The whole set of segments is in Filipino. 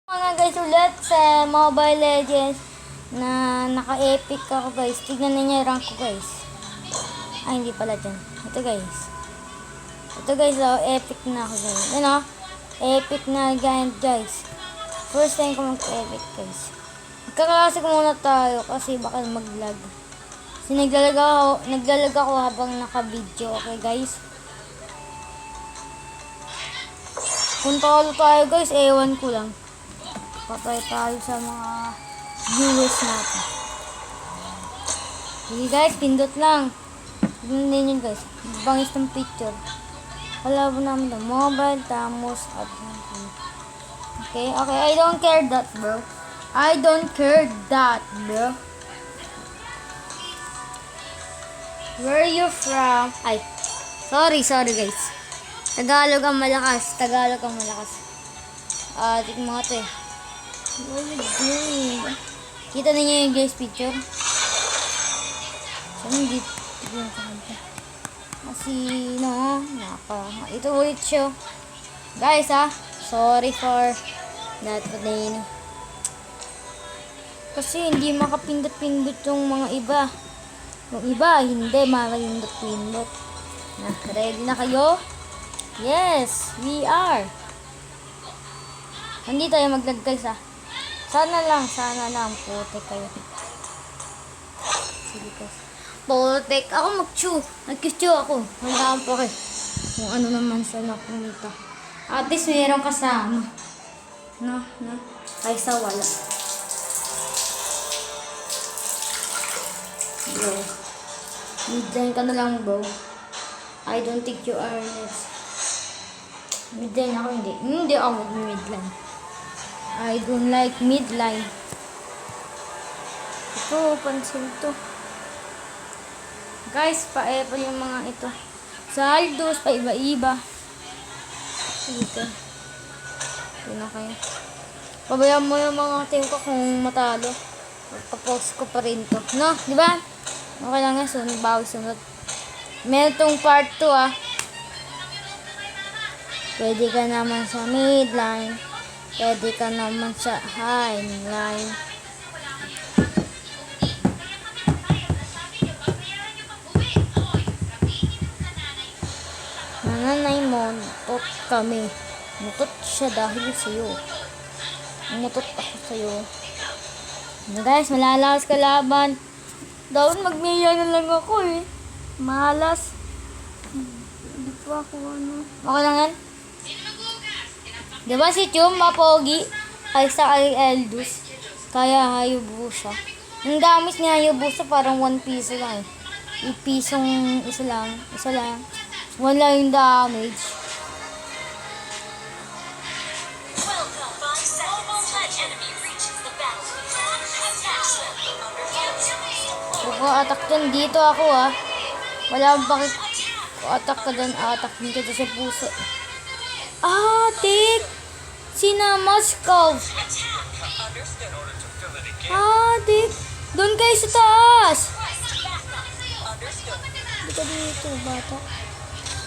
Mga guys, ulit sa Mobile Legends na naka-epic ako guys. Tignan ninyo yung rank ko guys. Ay, hindi pala dyan. Ito guys. Ito guys, oh, epic na ako guys. Ano? Epic na guys. First time ko mag-epic guys. Magkaklase ko muna tayo kasi baka mag-lag. Kasi naglalag ako habang naka-video. Okay guys? Kung talo tayo guys, ewan ko lang. Patay tayo sa mga viewers natin. Sige guys, pindot lang. Tignan ninyo guys. Bangis ng picture. Kalaban namin ng mobile, tamos, at okay. I don't care that, bro. I don't care that, bro. Where are you from? Ay, sorry guys. Tagalog ang malakas. Tignan mo ito eh. What are you doing? Kita ninyo yung guys picture? Saan hindi tignan ko kanta? Kasi no, ito ulit siya. Guys sorry for that today. Kasi hindi makapindot-pindot yung mga iba. Yung iba hindi makapindot-pindot. Ready na kayo? Yes, we are. Hindi tayo mag-lag guys Sana lang, putek kayo. Sige guys. Putek, ako nag-chew ako. Wala pa kayo. Kung ano naman siya napunta. At least mayroong kasama. No. Kaysa wala. Bro. Midline ka na lang bro. I don't think you are next. Midline ako hindi. Hindi ako mag-midline. I don't like midline. Ito, pansin to. Guys, pa yung mga ito. Sa Aldos, pa iba-iba. Dito. Ito na kayo. Pabayaan mo yung mga team ko kung matalo. Magpa-post ko pa rin to. No? Diba? Okay lang yan. Sunod, sunod. Meron tong part 2 Pwede ka naman sa midline. Pwede ka naman sa highline. Nanay mo, mutot kami. Mutot siya dahil sa'yo. Mutot ako sa'yo. Guys, malalakas kalaban. Daon magmiya na lang ako Malas. Hindi pa ako Okay lang yan? Diba si Chum mapogi kaysa kay Eldus? Kaya Hayabusa. Ang damage ni Hayabusa parang 1 piso lang Ipisong isa lang. Wala yung damage. Attack dyan. Dito ako Wala akong bakit attack ka dyan. Attack din ka sa puso. Tik! Sina Moscow. Tik! Doon kayo sa taas! Hindi ka dito, bata.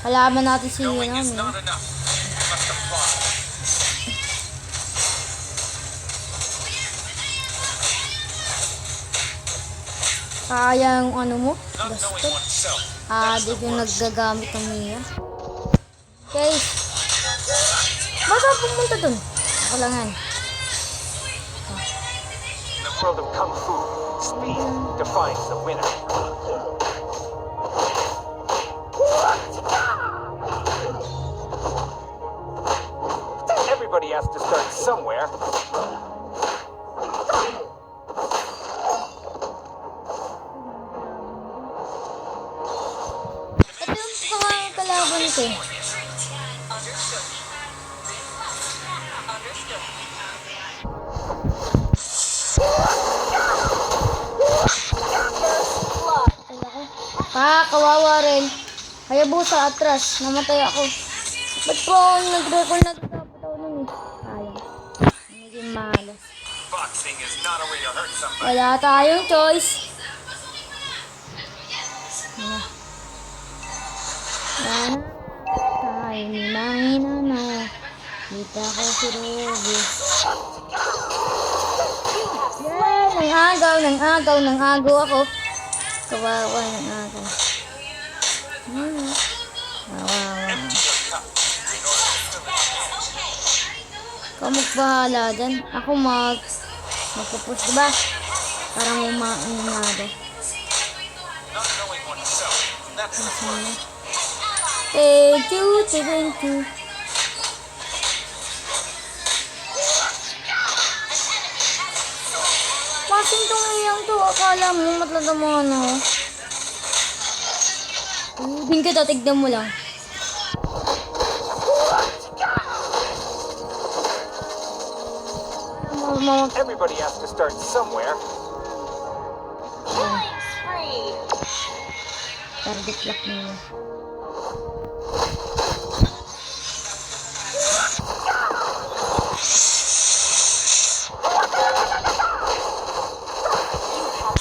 Kalaban natin si Kaya yung ano mo? Bastot. Di ko naggagamit ng Mia. Okay. Baka pumunta dun. Ako lang yan. In the world of Kung Fu, speed defines the winner. Everybody has to start somewhere. Ito yung kalaban ko kawawa rin. Hayabusa, atras. Namatay ako. Ba't po ako nag-record nagkakapataw nun Sayang. Naging malas. Wala tayong choice. Tayo ni Mangina. Kita ko si Ruby. ng agaw ako. Kawawa ng agaw. Kawawa. Ikaw magbahala dyan. Ako magpupush, diba? Para umainado. Not knowing oneself, that's the worst. Thank you. Masing tumiyang to. Akala mo, matlada mo ano. Hindi ka tignan mo lang. Everybody has to start somewhere. Killing spree. Target lock niyo.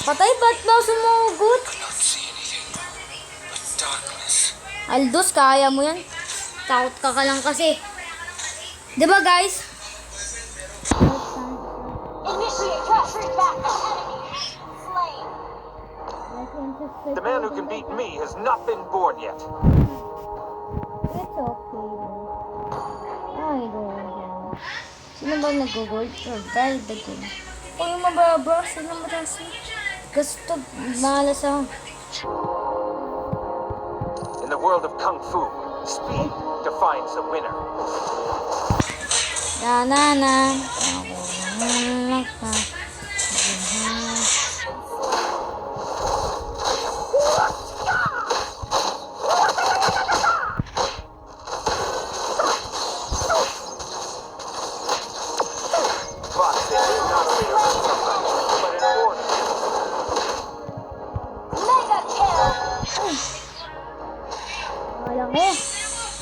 Patay, ba't daw sumugot? Not see anything but darkness. Aldous, kaya mo yan. Takot ka lang kasi. Diba guys? Initiate trust backup. Slain. The man who can beat me has not been born yet. It's okay. I don't know. Sino ba nag-gold? Or dahil the gold? O yung mababa, sila marasi. Gusto, malas ako. In the world of Kung Fu, speed defines the winner. Na. Ako na ka. Boxing is not a race for somebody, but an order. Mega kill. Wala ko.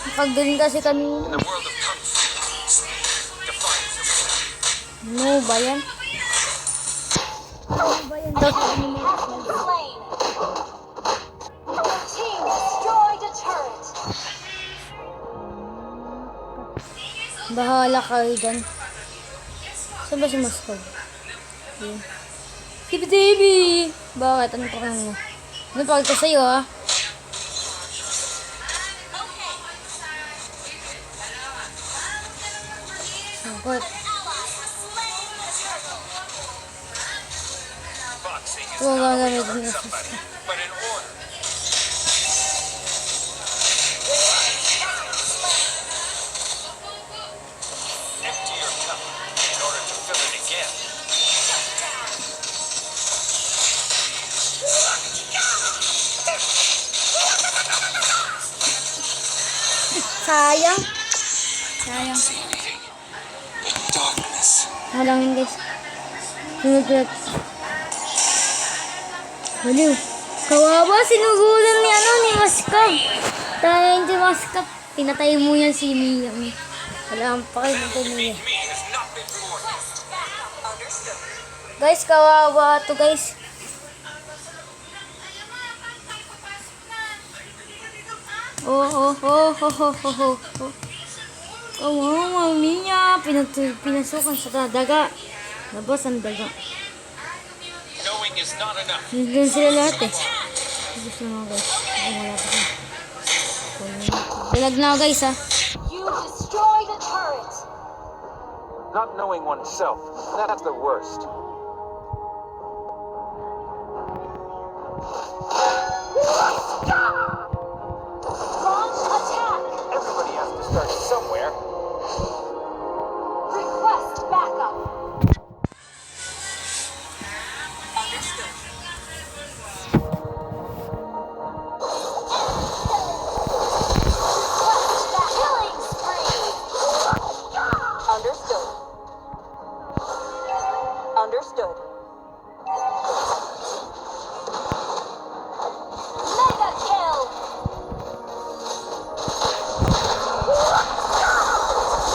Nakagaling kasi kami. In the world of Kung Fu, speed defines the winner. No ba yan? Ano ba yan? Daw sabi Enemy mo. has been slain. Your team destroyed a turret. Bahala kayo dyan. Saan ba si Moscow? Ayun. Tibi! Bakit? Ano pa mo? Ano pa ko sa'yo ah? Sangkot. Boxing is Ito ang not a way gagamit to hurt ng somebody, but an order. Empty your cup in order to fill it again. Sayang. See anything but darkness. Halangin guys. Sunod. Baliw. Kawawa, sinugulan ni Maskab. Tayo hindi Maskab. Pinatay mo yan si Mia. Wala ang pakita niya. Me has not been born yet. Guys, kawawa to guys. Oh. Kawawa, Mia. Pinasukan sa daga. Labas ang daga. Knowing is not enough. Nandun sila lahat eh. Gusto mo guys. Wala pa siya. Dalag na ako guys ha. You destroyed a turret. Not knowing oneself, that's the worst. Launch attack. Everybody has to start somewhere. Request backup. Killing spree. Understood. Understood. Mega kill.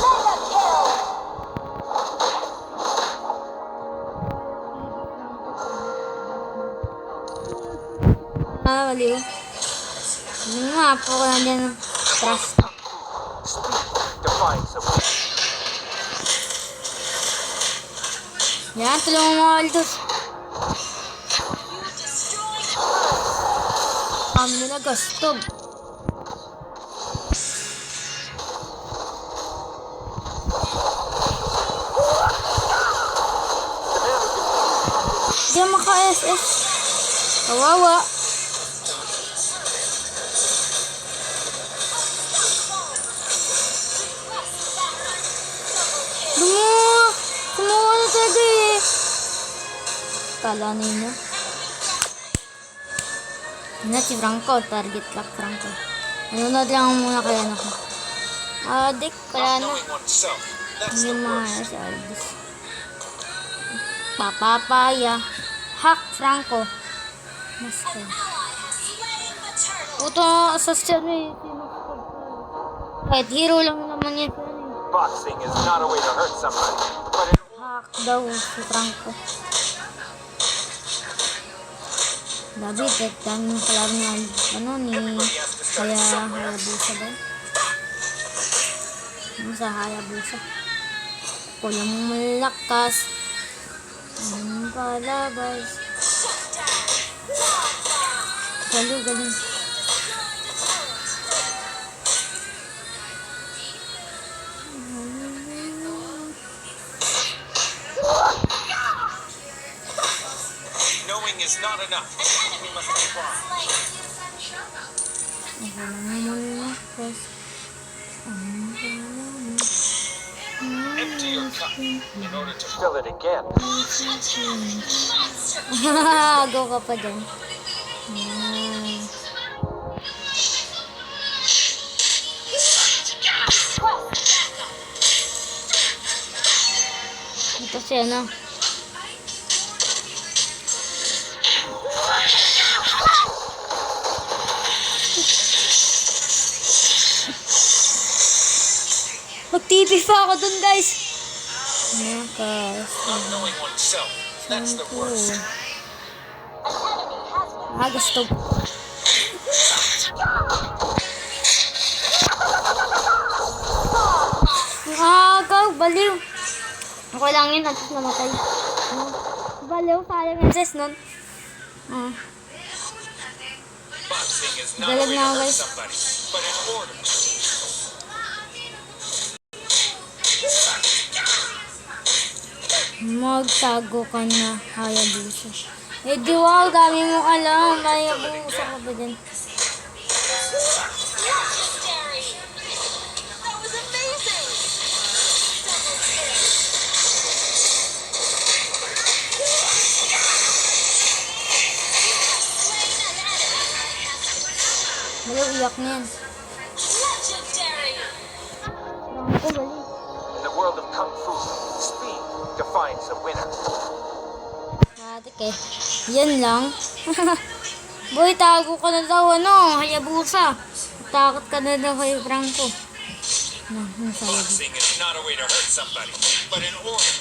Mega kill. Baliw. Ano nga po ko na dyan ng trust. Speed defines the winner. Yan, tulungan mo Aldous. dami nila gastog. Di maka-SS. Kawawa. Kumuha na talaga eh. Kala ninyo. Ano si Franco? Target lock Franco. Nanonood lang muna kaya ako. Adik, pala na. Hindi mga SRDs. Papapaya. Hack Franco. Master. Puto sa story. Kahit hero lang naman yan. Boxing is not a way to hurt somebody, but in Hack daw si Franco. David, at daming kalaro niya, ano, ni Hayabusa ba? Ano sa Hayabusa? Kulang malakas. Ang palabas. Galing. knowing is not enough. We must try. Empty your cup in order to fill it again. Go ka pa dyan. Yan. Ito siya na. Mag-TV pa ako dun, guys. Not knowing oneself. That's the worst. Gusto. Baliw. Ako lang yun, at namatay. Baliw, sayang yung ses nun. Boxing is not a Galag way na to ako, hurt guys. somebody, but in order. Magtago ka na, Hayabusa. Eh di wow, dami mo alam. Hayabusa ka ba dyan? Legendary! That was amazing! Baliw, iyak na yan. Legendary! Franco, baliw. In the world of Kung Fu, speed defines a winner. Matik eh. Yan lang. Boy, tago ka na daw, ano, Hayabusa. Takot ka na daw kay Franco. Sayang. Boxing is not a way to hurt somebody, but in order.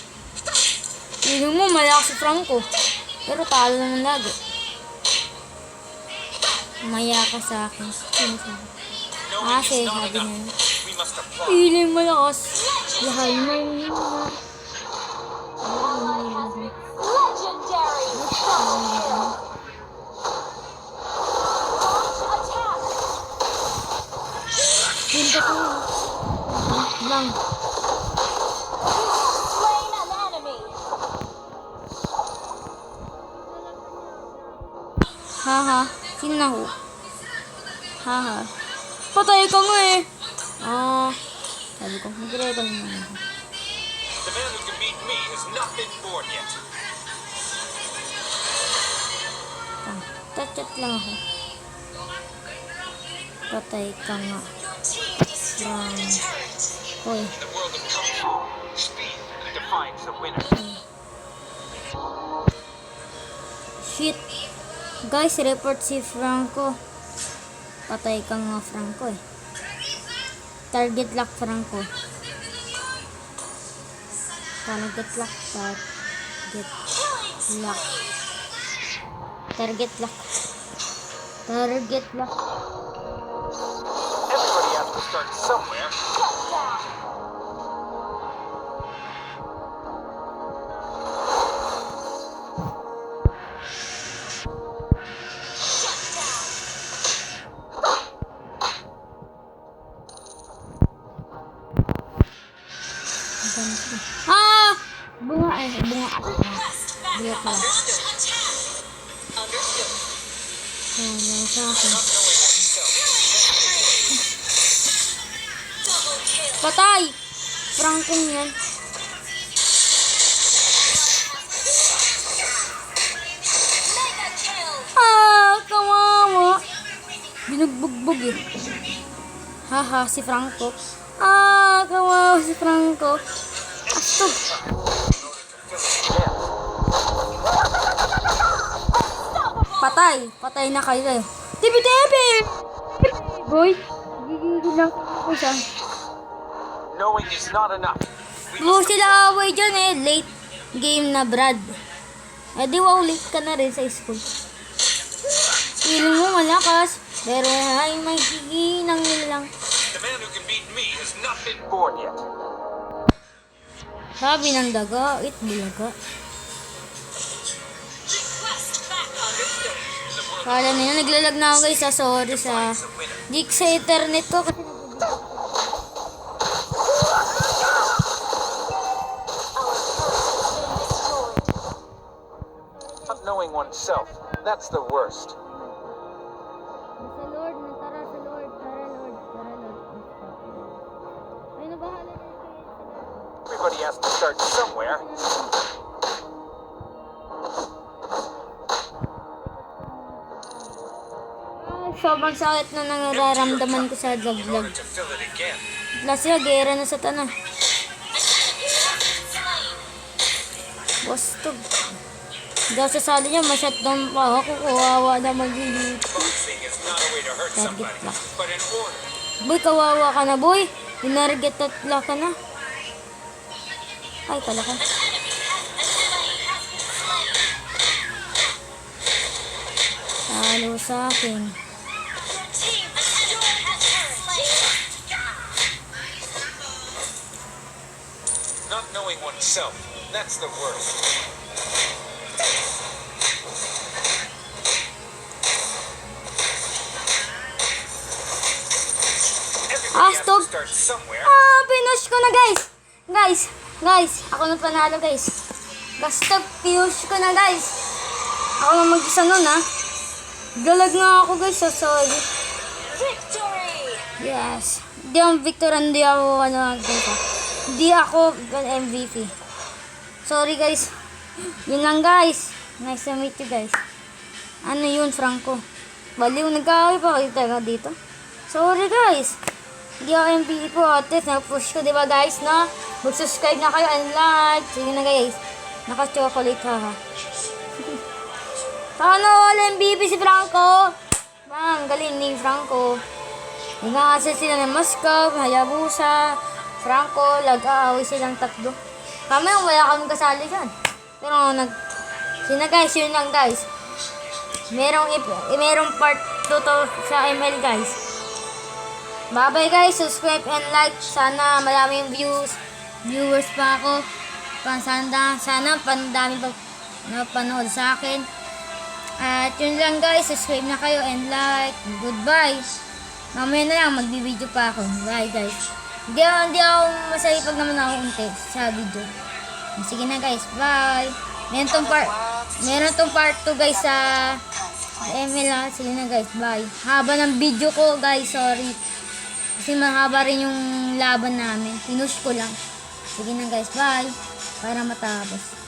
Feeling mo, malakas si Franco. Pero talo naman lagi. Maya ka sa akin. Sino sa akin? Knowing Sige, is not sabi enough. niya. We must apply. Feeling malakas. Lahal mo yun. Legendary! Attack! Pinta ko. Lang. Slain an enemy! Haha. Sino na ho? Haha. Patay ka nga eh. Sabi ko, mag-ready ka naman. The man who can beat me has not been born yet. Chat lang ako. Patay ka nga. Your team destroyed a turret! Hoy. In the world of Kung Fu, speed defines a winner. Shit. Guys, report si Franco. Patay ka nga, Franco eh. Target lock, Franco. Target lock. Target lock. Target lock. Target lock. Everybody has to start somewhere. Shut down! Shut down! Bunga ay, bunga. Bunga pala. Wala sa akin. Patay! Franken yan. Mega kill. Kawawa. Binugbugbog eh. Haha, si Franco. Kawawa si Franco. Asto. Patay. Patay na kayo eh. Tibi-tibi! Boy, gigigil lang ko siya. Knowing is not enough. Oo, sila away dyan eh. Late game na, Brad. Eh di wow, late ka na rin sa school. Feeling mo malakas, pero ay may higinang lang. The man who can beat me has not been born yet. Sabi ng daga, bulaga. Kala na yun, naglalag na ako guys, sorry sa... Di sa internet ko kasi Not knowing oneself, that's the worst. Sa Lord, tara sa Lord, tara Lord, tara Lord. Ay, nabahala na kayo. Everybody has to start somewhere. Sobrang sakit na nararamdaman ko sa vlog. To fill it again. Last year, gera na sa tanah. Bastog. Dahil sa sali niya, ma-shutdown pa ako. Kawawa na mag-ilit. Boxing is not a way to hurt Target somebody, lock. but in order. Boy, kawawa ka na, boy. Dinarget at lock ka na. Ay, pala ka. Talo sa akin. Team destroyed has been slain. Not knowing oneself, that's the worst. Everybody has to Stop. start somewhere. Pinush ko na, guys. Guys, ako na panalo, guys. Basta pinush ko na, guys. Ako na mag-isa nun, ha. Galag nga ako, guys. So sorry. Victory. Yes. Hindi ako victor, hindi ako, guys, ha. Hindi ako MVP. Sorry, guys. Yun lang, guys. Nice to meet you, guys. Ano yun, Franco? Baliw, nagkakawin pa kayo tayo dito. Sorry, guys. Hindi ako MVP po. At least, nag-push ko, diba, guys, na? Mag-subscribe na kayo and like. Sige na, guys. Naka-chocolate, ha. Paano wala MVP si Franco? Bang, galing ni Franco. Nag-aasal sila ng Moscow, Hayabusa, Franco, lag-aaway silang tatlo. Kami, wala kami kasali dyan. Pero, sina guys, yun lang guys. Merong part 2 to sa ML guys. Bye-bye guys, subscribe and like. Sana maraming viewers pa ako. Sana pandami pa napanood sa akin. At yun lang guys, subscribe na kayo and like. Goodbye. Mamaya na lang, magbibideo pa ako. Bye guys. Hindi ako masaya pag naman ako unti sa video. Sige na guys, bye. Meron tong part 2 guys sa ML ha. Sige na guys, bye. Haba ng video ko guys, sorry. Kasi mahaba rin yung laban namin. Pinush ko lang. Sige na guys, bye. Para matapos.